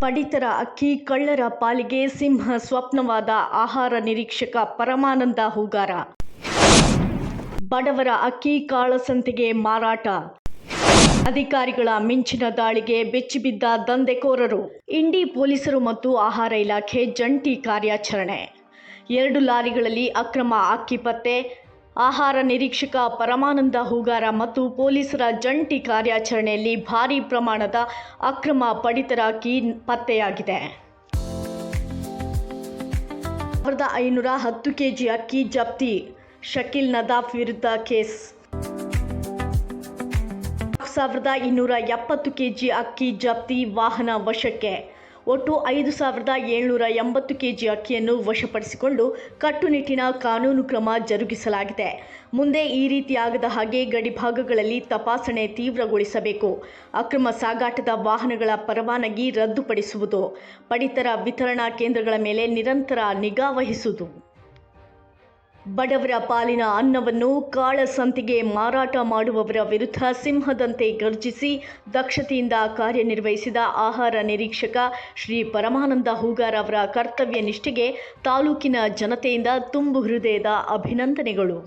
ಪಡಿತರ ಅಕ್ಕಿ ಕಳ್ಳರ ಪಾಲಿಗೆ ಸಿಂಹ ಸ್ವಪ್ನವಾದ ಆಹಾರ ನಿರೀಕ್ಷಕ ಪರಮಾನಂದ ಹೂಗಾರ. ಬಡವರ ಅಕ್ಕಿ ಕಾಳಸಂತೆಗೆ ಮಾರಾಟ. ಅಧಿಕಾರಿಗಳ ಮಿಂಚಿನ ದಾಳಿಗೆ ಬೆಚ್ಚಿಬಿದ್ದ ದಂಧೆಕೋರರು. ಇಂಡಿ ಪೊಲೀಸರು ಮತ್ತು ಆಹಾರ ಇಲಾಖೆ ಜಂಟಿ ಕಾರ್ಯಾಚರಣೆ. 2 ಲಾರಿಗಳಲ್ಲಿ ಅಕ್ರಮ ಅಕ್ಕಿ ಪತ್ತೆ. ಆಹಾರ ನಿರೀಕ್ಷಕ ಪರಮಾನಂದ ಹೂಗಾರ ಮತ್ತು ಪೊಲೀಸರ ಜಂಟಿ ಕಾರ್ಯಾಚರಣೆಯಲ್ಲಿ ಭಾರೀ ಪ್ರಮಾಣದ ಅಕ್ರಮ ಪಡಿತರ ಅಕ್ಕಿ ಪತ್ತೆಯಾಗಿದೆ. 1510 ಕೆಜಿ ಅಕ್ಕಿ ಜಪ್ತಿ. ಶಕೀಲ್ ನದಾಫ್ ವಿರುದ್ಧ ಕೇಸ್. 1270 ಕೆಜಿ ಅಕ್ಕಿ ಜಪ್ತಿ. ವಾಹನ ವಶಕ್ಕೆ. ಒಟ್ಟು 5780 ಕೆಜಿ ಅಕ್ಕಿಯನ್ನು ವಶಪಡಿಸಿಕೊಂಡು ಕಟ್ಟುನಿಟ್ಟಿನ ಕಾನೂನು ಕ್ರಮ ಜರುಗಿಸಲಾಗಿದೆ. ಮುಂದೆ ಈ ರೀತಿಯಾಗದ ಹಾಗೆ ಗಡಿಭಾಗಗಳಲ್ಲಿ ತಪಾಸಣೆ ತೀವ್ರಗೊಳಿಸಬೇಕು. ಅಕ್ರಮ ಸಾಗಾಟದ ವಾಹನಗಳ ಪರವಾನಗಿ ರದ್ದುಪಡಿಸುವುದು. ಪಡಿತರ ವಿತರಣಾ ಕೇಂದ್ರಗಳ ಮೇಲೆ ನಿರಂತರ ನಿಗಾ ವಹಿಸುವುದು. ಬಡವರ ಪಾಲಿನ ಅನ್ನವನ್ನು ಕಾಳಸಂತೆಗೆ ಮಾರಾಟ ಮಾಡುವವರ ವಿರುದ್ಧ ಸಿಂಹದಂತೆ ಗರ್ಜಿಸಿ ದಕ್ಷತೆಯಿಂದ ಕಾರ್ಯನಿರ್ವಹಿಸಿದ ಆಹಾರ ನಿರೀಕ್ಷಕ ಶ್ರೀ ಪರಮಾನಂದ ಹೂಗಾರ ಅವರ ಕರ್ತವ್ಯ ನಿಷ್ಠೆಗೆ ತಾಲೂಕಿನ ಜನತೆಯಿಂದ ತುಂಬು ಹೃದಯದ ಅಭಿನಂದನೆಗಳು.